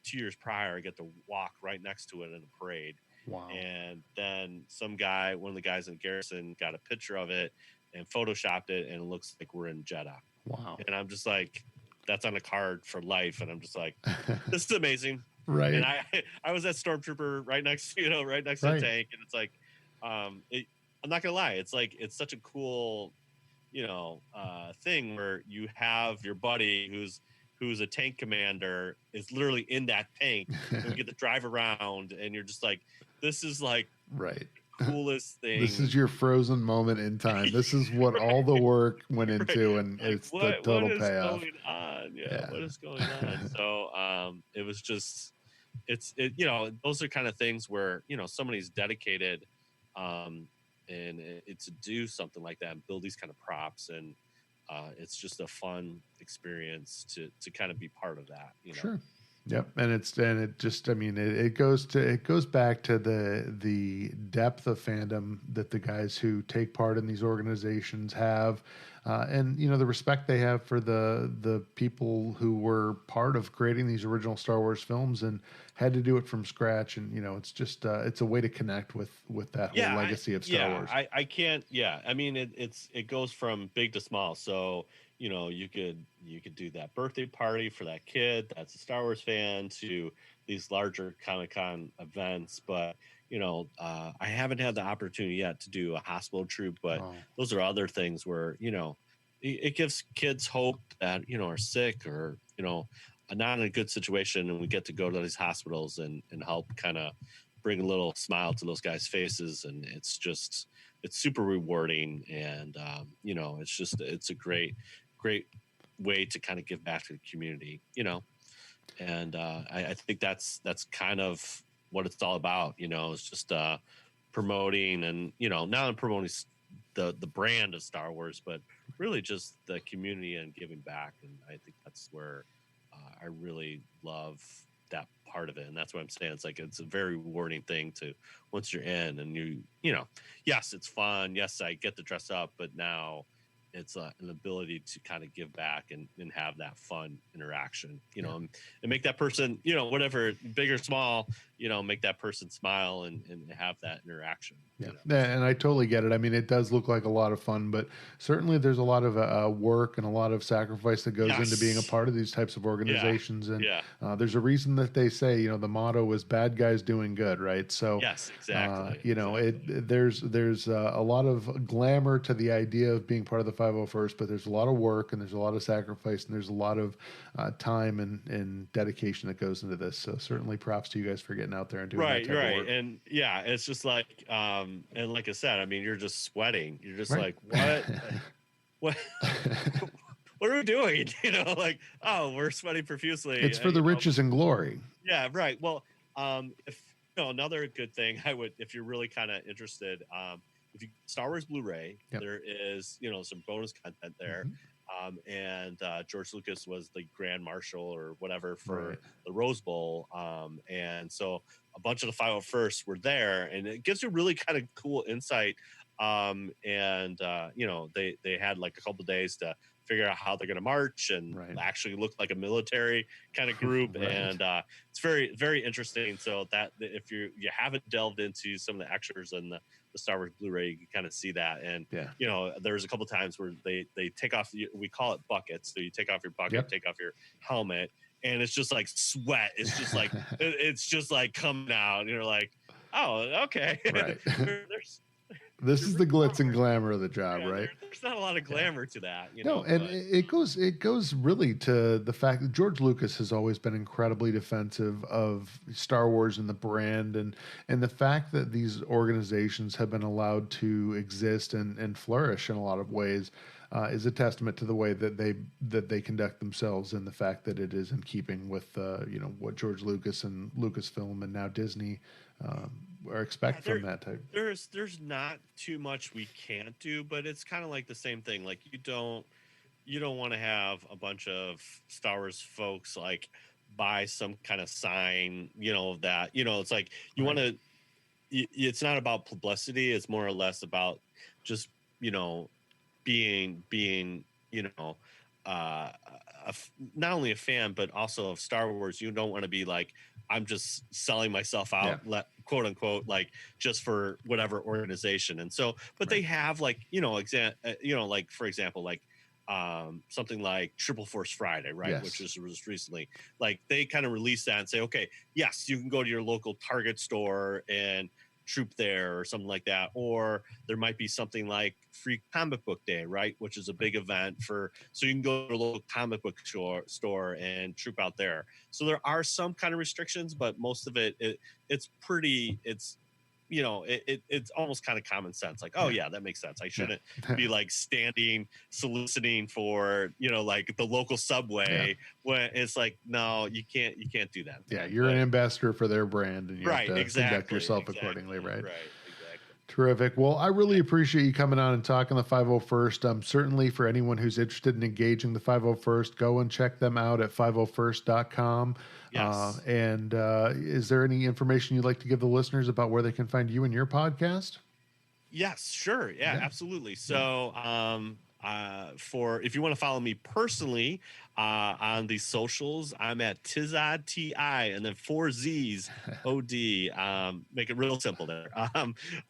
2 years prior, I get to walk right next to it in a parade. Wow. And then some guy, one of the guys in Garrison, got a picture of it and photoshopped it, and it looks like we're in Jeddah. Wow. And I'm just like, that's on a card for life. And I'm just like, this is amazing. Right. And I was at Stormtrooper right next to the tank. And it's like, I'm not going to lie. It's like, it's such a cool, thing where you have your buddy who's a tank commander is literally in that tank, and we get to drive around, and you're just like, this is like coolest thing. This is your frozen moment in time. This is what all the work went into, and like, it's the total payoff. What is going on? What is going on? So it was just, those are kind of things where somebody's dedicated and it's to do something like that and build these kind of props, and it's just a fun experience to kind of be part of that. Sure. Yep. And it goes back to the depth of fandom that the guys who take part in these organizations have, and the respect they have for the people who were part of creating these original Star Wars films and had to do it from scratch. And it's just it's a way to connect with that whole legacy of Star Wars. I can't. Yeah, I mean it goes from big to small. So you could do that birthday party for that kid that's a Star Wars fan, to these larger Comic-Con events. But I haven't had the opportunity yet to do a hospital troop, but those are other things where it gives kids hope that are sick or not in a good situation, and we get to go to these hospitals and help kind of bring a little smile to those guys' faces, and it's super rewarding, and it's a great way to kind of give back to the community, and I think that's kind of what it's all about. It's just promoting, and not only promoting the brand of Star Wars, but really just the community and giving back. And I think that's where I really love that part of it. And that's what I'm saying. It's like, it's a very rewarding thing to, once you're in and yes, it's fun. Yes, I get to dress up, but now it's an ability to kind of give back and have that fun interaction, and make that person, whatever, big or small, make that person smile and have that interaction. And I totally get it. I mean, it does look like a lot of fun, but certainly there's a lot of work and a lot of sacrifice that goes into being a part of these types of organizations. And there's a reason that they say, the motto is bad guys doing good, right? So yes, exactly. There's a lot of glamour to the idea of being part of the 501st, but there's a lot of work and there's a lot of sacrifice and there's a lot of time and dedication that goes into this. So certainly props to you guys for getting out there and doing that type of work. And it's just like, and like I said, I mean, you're just sweating. You're just like, what, what are we doing? Like, oh, we're sweating profusely. It's for the riches and glory. Yeah. Right. Well, if another good thing I would, if you're really kind of interested, if you Star Wars Blu-ray, there is, some bonus content there. And George Lucas was the Grand Marshal or whatever for the Rose Bowl. And so a bunch of the 501st were there, and it gives you really kind of cool insight. They had like a couple of days to figure out how they're going to march and actually look like a military kind of group. And it's very, very interesting. So that if you haven't delved into some of the extras and the Star Wars Blu-ray, you can kind of see that. And there's a couple of times where they take off, we call it buckets. So you take off your bucket, take off your helmet, and it's just like sweat. It's just like it's just like coming out, and you're like, oh, okay. This is the glitz and glamour of the job, right? There's not a lot of glamour to that, it goes really to the fact that George Lucas has always been incredibly defensive of Star Wars and the brand, and the fact that these organizations have been allowed to exist and flourish in a lot of ways is a testament to the way that they conduct themselves, and the fact that it is in keeping with what George Lucas and Lucasfilm and now Disney or expect from that type. There's not too much we can't do, but it's kind of like the same thing. Like you don't want to have a bunch of Star Wars folks like buy some kind of sign, that it's like you want to. It's not about publicity. It's more or less about just being not only a fan but also of Star Wars. You don't want to be like, I'm just selling myself out, quote unquote, like just for whatever organization. And so, but they have like, like for example, like something like Triple Force Friday, right? Yes. Which was recently, like they kind of released that and say, okay, yes, you can go to your local Target store and troop there or something like that. Or there might be something like Free Comic Book Day, right? Which is a big event so you can go to a local comic book store and troop out there. So there are some kind of restrictions, but most of it's almost kind of common sense. Like, oh yeah, that makes sense. I shouldn't be like soliciting for, like the local subway when it's like, no, you can't do that. Yeah. You're an ambassador for their brand, and you have to conduct yourself accordingly. Right. Terrific. Well, I really appreciate you coming on and talking the 501st. Certainly for anyone who's interested in engaging the 501st, go and check them out at 501st.com. Yes. Is there any information you'd like to give the listeners about where they can find you and your podcast? Yes, sure. Yeah. Absolutely. So, if you want to follow me personally on the socials, I'm at Tizod TI and then 4 Z's OD. Make it real simple there.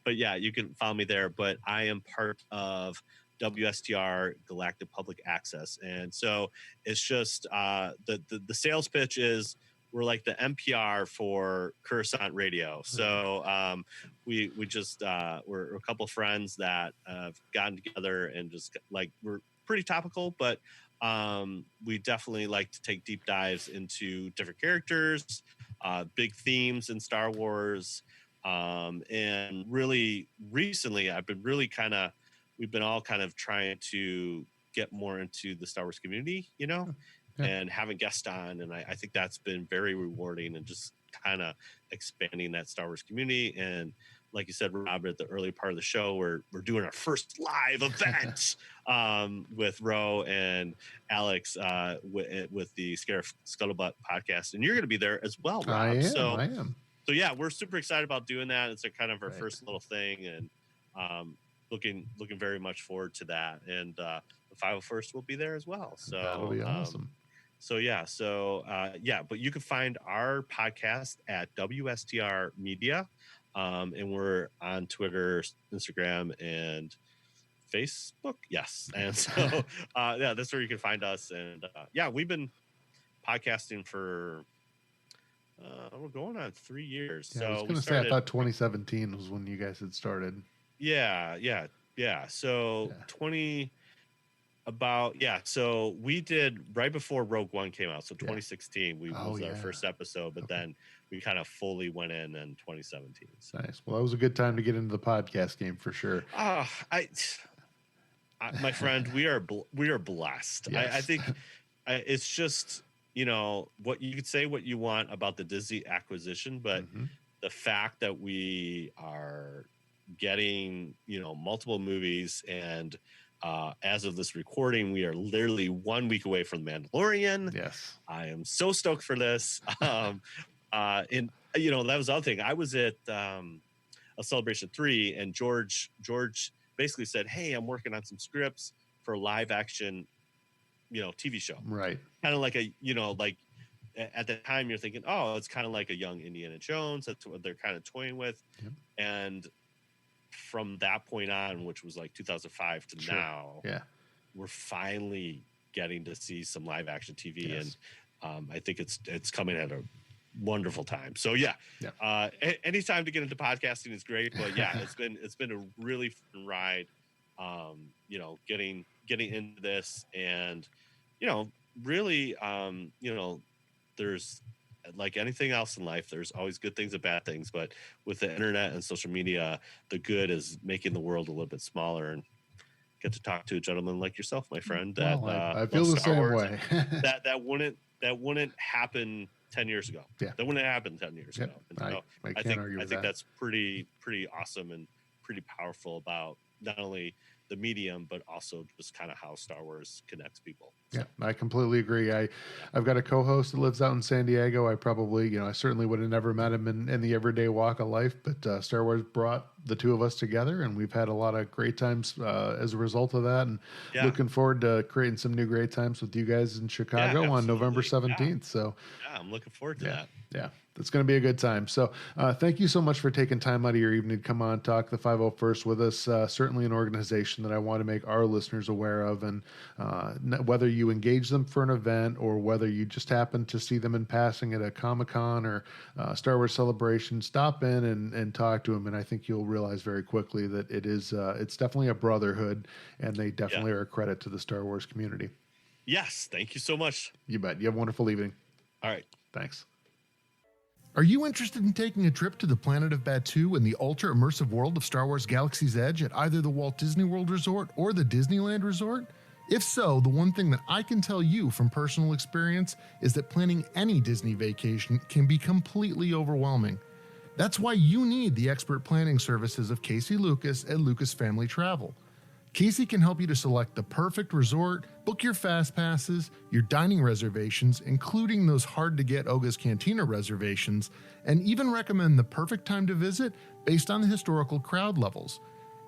But yeah, you can follow me there. But I am part of WSTR Galactic Public Access, and so it's just the sales pitch is we're like the NPR for Coruscant Radio. So we just we're a couple friends that have gotten together and just like we're pretty topical, but we definitely like to take deep dives into different characters, big themes in Star Wars. And really recently, we've been all kind of trying to get more into the Star Wars community, and having guests on. And I think that's been very rewarding, and just kind of expanding that Star Wars community. And like you said, Rob, at the early part of the show, we're doing our first live event with Ro and Alex with the Scarif Scuttlebutt podcast. And you're going to be there as well, Rob. I So am. yeah, we're super excited about doing that. It's kind of our first little thing, and looking very much forward to that. And the 501st will be there as well. So that'll be awesome. But you can find our podcast at WSTR Media. And we're on Twitter, Instagram, and Facebook. Yes. And so, that's where you can find us. And we've been podcasting for, we're going on 3 years. Yeah, so I was going to say, I thought 2017 was when you guys had started. Yeah. So 20. So we did right before Rogue One came out. So 2016 was our first episode, but then we kind of fully went in 2017. So. Nice. Well, that was a good time to get into the podcast game for sure. My friend, we are blessed. Yes. I think it's just, what you could say what you want about the Disney acquisition, but the fact that we are getting, multiple movies, and as of this recording, we are literally 1 week away from The Mandalorian. Yes. I am so stoked for this. And that was the other thing. I was at a Celebration 3, and George basically said, "Hey, I'm working on some scripts for a live action, TV show." Right. Kind of like at the time you're thinking, oh, it's kind of like a young Indiana Jones. That's what they're kind of toying with. Yep. And from that point on, which was like 2005 to now, we're finally getting to see some live action TV. Yes. And I think it's coming at a wonderful time. So any time to get into podcasting is great, but it's been a really fun ride. Getting into this, and really, there's, like anything else in life, there's always good things and bad things, but with the internet and social media, the good is making the world a little bit smaller, and get to talk to a gentleman like yourself, my friend, that I feel the same way. that wouldn't happen 10 years ago. Yeah. That wouldn't happen 10 years ago. And so I think that's pretty awesome and pretty powerful about not only the medium, but also just kind of how Star Wars connects people. So. Yeah, I completely agree. I've got a co-host that lives out in San Diego. I probably, I certainly would have never met him in the everyday walk of life, but Star Wars brought the two of us together, and we've had a lot of great times as a result of that. And looking forward to creating some new great times with you guys in Chicago on November 17th. Yeah. So I'm looking forward to that. Yeah. It's going to be a good time. So thank you so much for taking time out of your evening to come on, talk the 501st with us. Certainly an organization that I want to make our listeners aware of. And whether you engage them for an event or whether you just happen to see them in passing at a Comic-Con or Star Wars Celebration, stop in and talk to them. And I think you'll realize very quickly that it's definitely a brotherhood, and they definitely are a credit to the Star Wars community. Yes. Thank you so much. You bet. You have a wonderful evening. All right. Thanks. Are you interested in taking a trip to the planet of Batuu and the ultra-immersive world of Star Wars Galaxy's Edge at either the Walt Disney World Resort or the Disneyland Resort? If so, the one thing that I can tell you from personal experience is that planning any Disney vacation can be completely overwhelming. That's why you need the expert planning services of Casey Lucas at Lucas Family Travel. Casey can help you to select the perfect resort, book your fast passes, your dining reservations, including those hard-to-get Oga's Cantina reservations, and even recommend the perfect time to visit based on the historical crowd levels.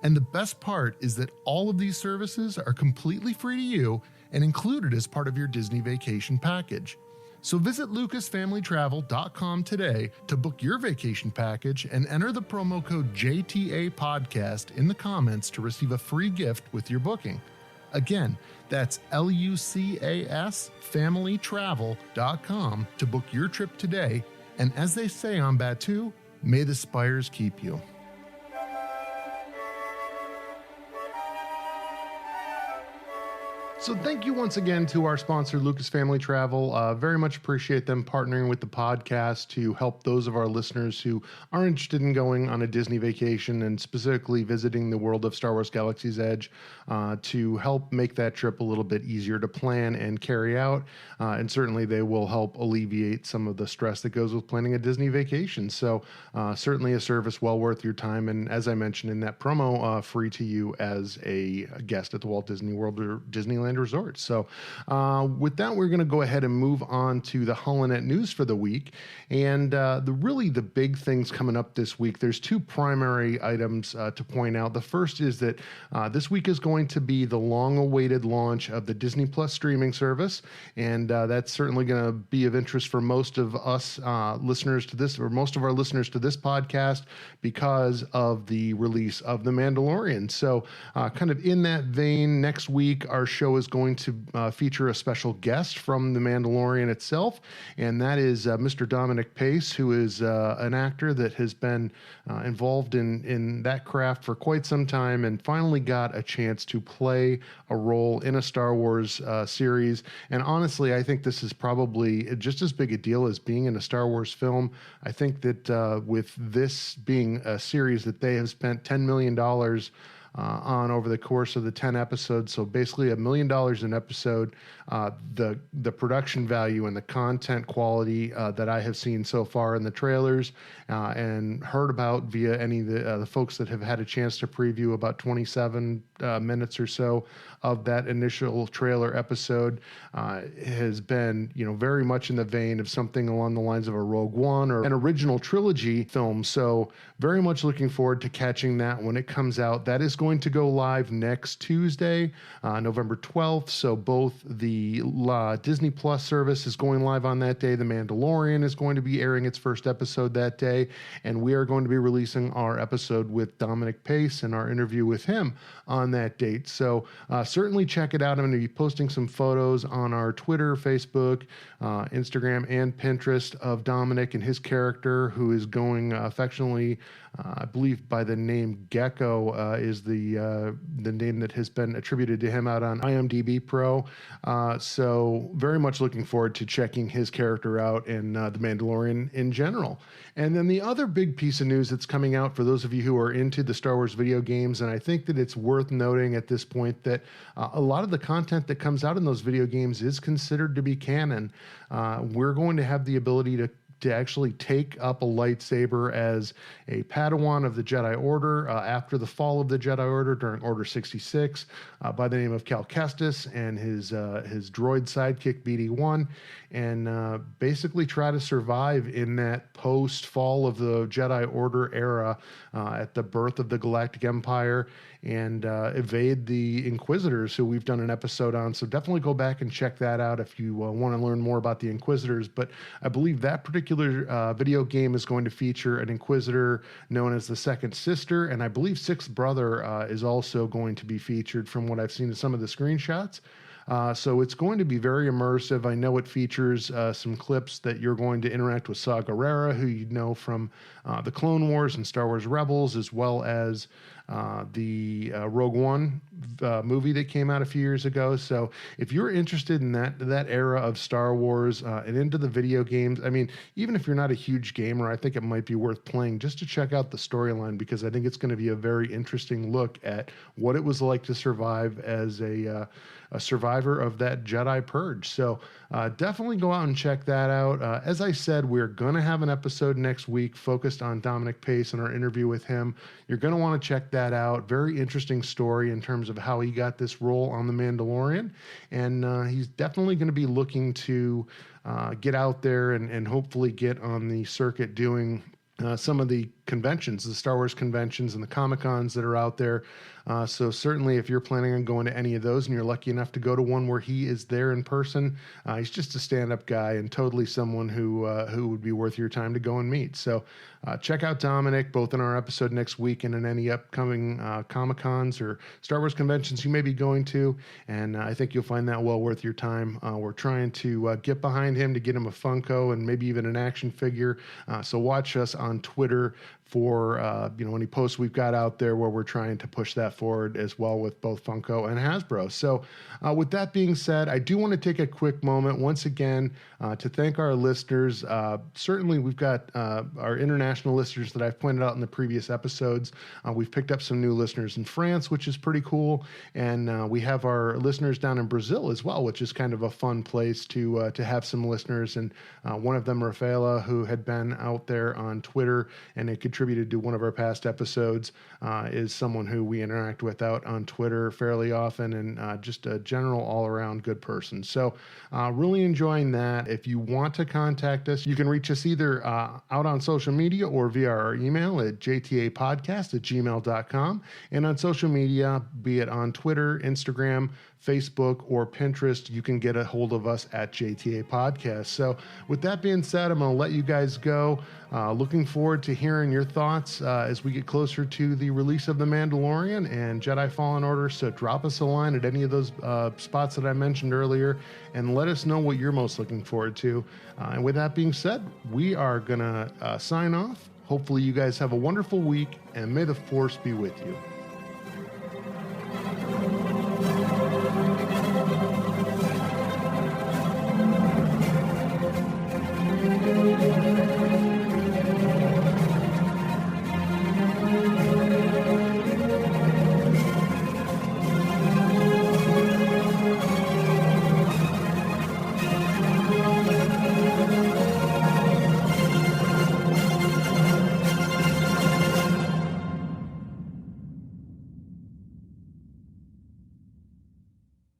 And the best part is that all of these services are completely free to you and included as part of your Disney vacation package. So visit lucasfamilytravel.com today to book your vacation package and enter the promo code JTA Podcast in the comments to receive a free gift with your booking. Again, that's lucasfamilytravel.com to book your trip today. And as they say on Batuu, may the spires keep you. So thank you once again to our sponsor, Lucas Family Travel. Very much appreciate them partnering with the podcast to help those of our listeners who are interested in going on a Disney vacation and specifically visiting the world of Star Wars Galaxy's Edge to help make that trip a little bit easier to plan and carry out. And certainly they will help alleviate some of the stress that goes with planning a Disney vacation. So certainly a service well worth your time. And as I mentioned in that promo, free to you as a guest at the Walt Disney World or Disneyland Resort. So with that, we're going to go ahead and move on to the Holonet news for the week. And the big things coming up this week, there's two primary items to point out. The first is that this week is going to be the long-awaited launch of the Disney Plus streaming service. And that's certainly going to be of interest for most of us listeners to this, or most of our listeners to this podcast, because of the release of The Mandalorian. So kind of in that vein, next week, our show is going to feature a special guest from The Mandalorian itself, and that is Mr. Dominic Pace, who is an actor that has been involved in that craft for quite some time and finally got a chance to play a role in a Star Wars series. And honestly, I think this is probably just as big a deal as being in a Star Wars film. I think that with this being a series that they have spent $10 million on over the course of the 10 episodes. So basically $1 million an episode. The production value and the content quality that I have seen so far in the trailers and heard about via any of the folks that have had a chance to preview about 27 minutes or so of that initial trailer episode has been, very much in the vein of something along the lines of a Rogue One or an original trilogy film. So very much looking forward to catching that when it comes out. That is going to go live next Tuesday, November 12th. So both the Disney Plus service is going live on that day. The Mandalorian is going to be airing its first episode that day. And we are going to be releasing our episode with Dominic Pace and our interview with him on that date. So certainly check it out. I'm going to be posting some photos on our Twitter, Facebook, Instagram, and Pinterest of Dominic and his character, who is going affectionately, I believe by the name Gecko is the name that has been attributed to him out on IMDb Pro. So very much looking forward to checking his character out in The Mandalorian in general. And then the other big piece of news that's coming out for those of you who are into the Star Wars video games, and I think that it's worth noting at this point that a lot of the content that comes out in those video games is considered to be canon. We're going to have the ability to actually take up a lightsaber as a Padawan of the Jedi Order after the fall of the Jedi Order during Order 66 by the name of Cal Kestis and his droid sidekick BD-1, and basically try to survive in that post-fall of the Jedi Order era at the birth of the Galactic Empire and evade the Inquisitors, who we've done an episode on. So definitely go back and check that out if you want to learn more about the Inquisitors. But I believe that particular video game is going to feature an Inquisitor known as the Second Sister, and I believe Sixth Brother is also going to be featured from what I've seen in some of the screenshots. So it's going to be very immersive. I know it features some clips that you're going to interact with Saw Gerrera, who you know from the Clone Wars and Star Wars Rebels, as well as the Rogue One movie that came out a few years ago. So if you're interested in that era of Star Wars and into the video games, I mean, even if you're not a huge gamer, I think it might be worth playing just to check out the storyline, because I think it's going to be a very interesting look at what it was like to survive as a survivor of that Jedi purge. So definitely go out and check that out. As I said, we're going to have an episode next week focused on Dominic Pace and our interview with him. You're going to want to check that out. Very interesting story in terms of how he got this role on The Mandalorian. And he's definitely going to be looking to get out there and hopefully get on the circuit doing some of the conventions, the Star Wars conventions and the Comic-Cons that are out there. So certainly if you're planning on going to any of those and you're lucky enough to go to one where he is there in person, he's just a stand-up guy and totally someone who would be worth your time to go and meet. So check out Dominic, both in our episode next week and in any upcoming Comic-Cons or Star Wars conventions you may be going to. And I think you'll find that well worth your time. We're trying to get behind him to get him a Funko and maybe even an action figure. So watch us on Twitter, for any posts we've got out there where we're trying to push that forward as well with both Funko and Hasbro. So with that being said, I do want to take a quick moment once again to thank our listeners. Certainly we've got our international listeners that I've pointed out in the previous episodes. We've picked up some new listeners in France, which is pretty cool. And we have our listeners down in Brazil as well, which is kind of a fun place to have some listeners. And one of them, Rafaela, who had been out there on Twitter and had contributed to one of our past episodes, is someone who we interact with out on Twitter fairly often, and just a general all-around good person. So really enjoying that. If you want to contact us, you can reach us either out on social media or via our email at jtapodcast@gmail.com, and on social media, be it on Twitter, Instagram, Facebook, or Pinterest, you can get a hold of us at JTA Podcast. So with that being said, I'm going to let you guys go. Looking forward to hearing your thoughts as we get closer to the release of The Mandalorian and Jedi Fallen Order. So drop us a line at any of those spots that I mentioned earlier and let us know what you're most looking forward to. And with that being said, we are going to sign off. Hopefully you guys have a wonderful week, and may the Force be with you.